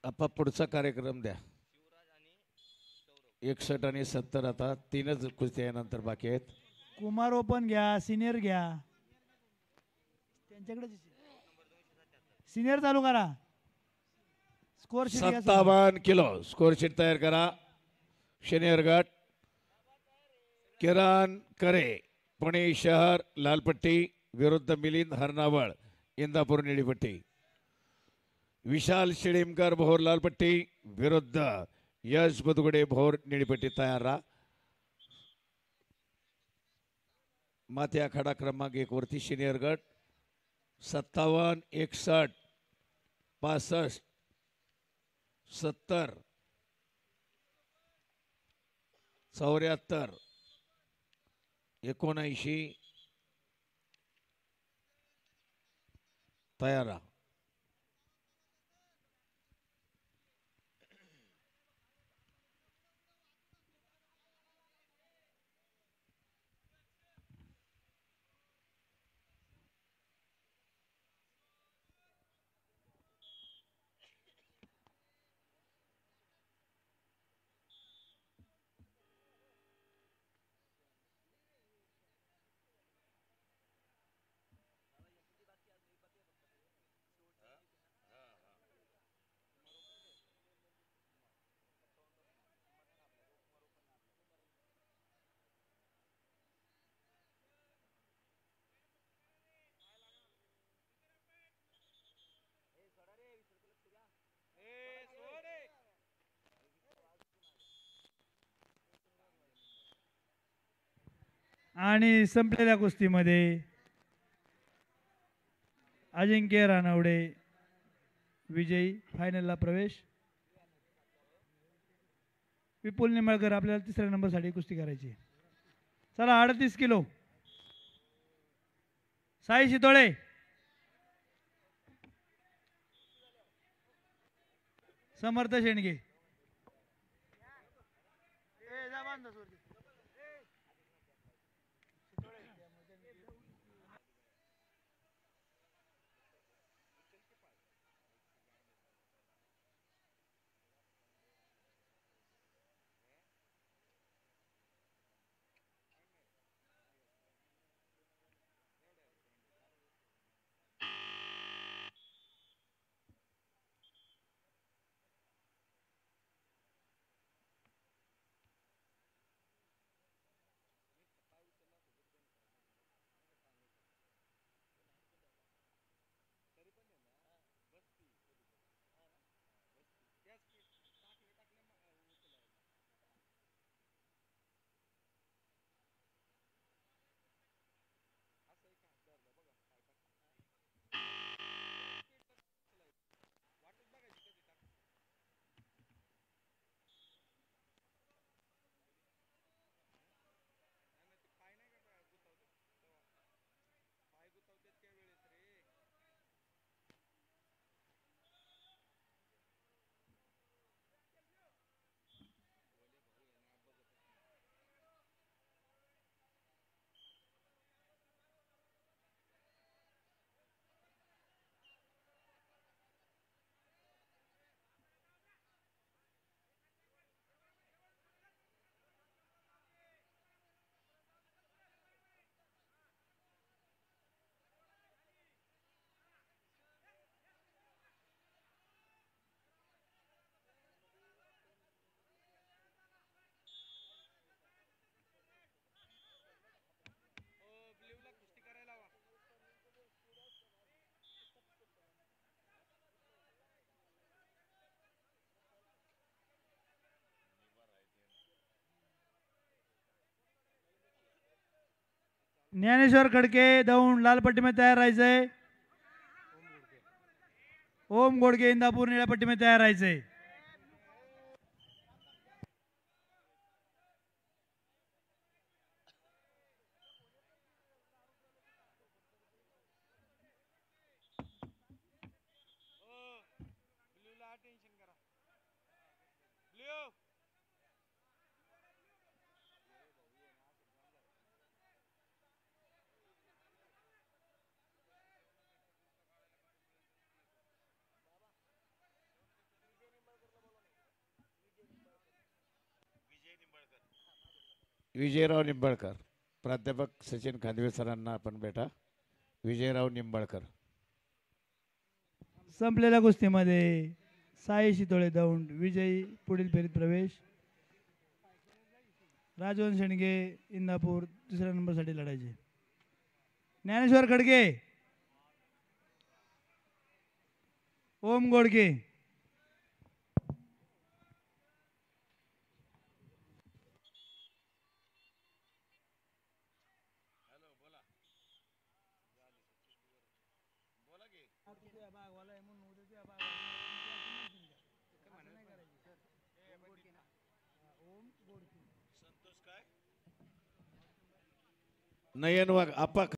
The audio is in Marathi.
आपा पुढचा कार्यक्रम द्या. 61 आणि 70 आता तीनच कुस्त्या नंतर बाकी आहेत. कुमार ओपन घ्या, सिनियर घ्या, त्यांच्याकडे सिनियर चालू करा. Score sheet 57 kilo score sheet तयार करा. शनिवार गट किरण करे पुणे शहर लालपट्टी विरुद्ध मिलिंद हरनावळ इंदापूर निळीपट्टी. विशाल शिडीमकर भोर लालपट्टी विरुद्ध यश बुदगुडे भोर निळीपट्टी. तयार राहा. माती आखाडा क्रमांक 1 वरती सिनियर गट 57, 61, 65, 70, 74, 79. तयार राहा. आणि संपलेल्या कुस्तीमध्ये अजिंक्य रानवडे विजयी. फायनलला प्रवेश. विपुल निंबाळकर आपल्याला 3ऱ्या नंबरसाठी कुस्ती करायची. चला 38 किलो. साई शितोळे, समर्थ शेंडगे. ज्ञानेश्वर खडके दौंड लालपट्टी में तैयार राहायचंय. ओम गोडके इंदापूर निळ्यापट्टी में तैयार राहायचंय. विजयराव निंबाळकर. प्राध्यापक सचिन खांदवे सरांना आपण भेटा. विजयराव निंबाळकर. संपलेल्या कुस्तीमध्ये साई शितोळे दौंड विजयी. पुढील फेरीत प्रवेश. राजवंश शेंडगे इंदापूर तिसऱ्या नंबरसाठी लढायचे. ज्ञानेश्वर खडगे, ओम गोडके. नयन वाघ. आपा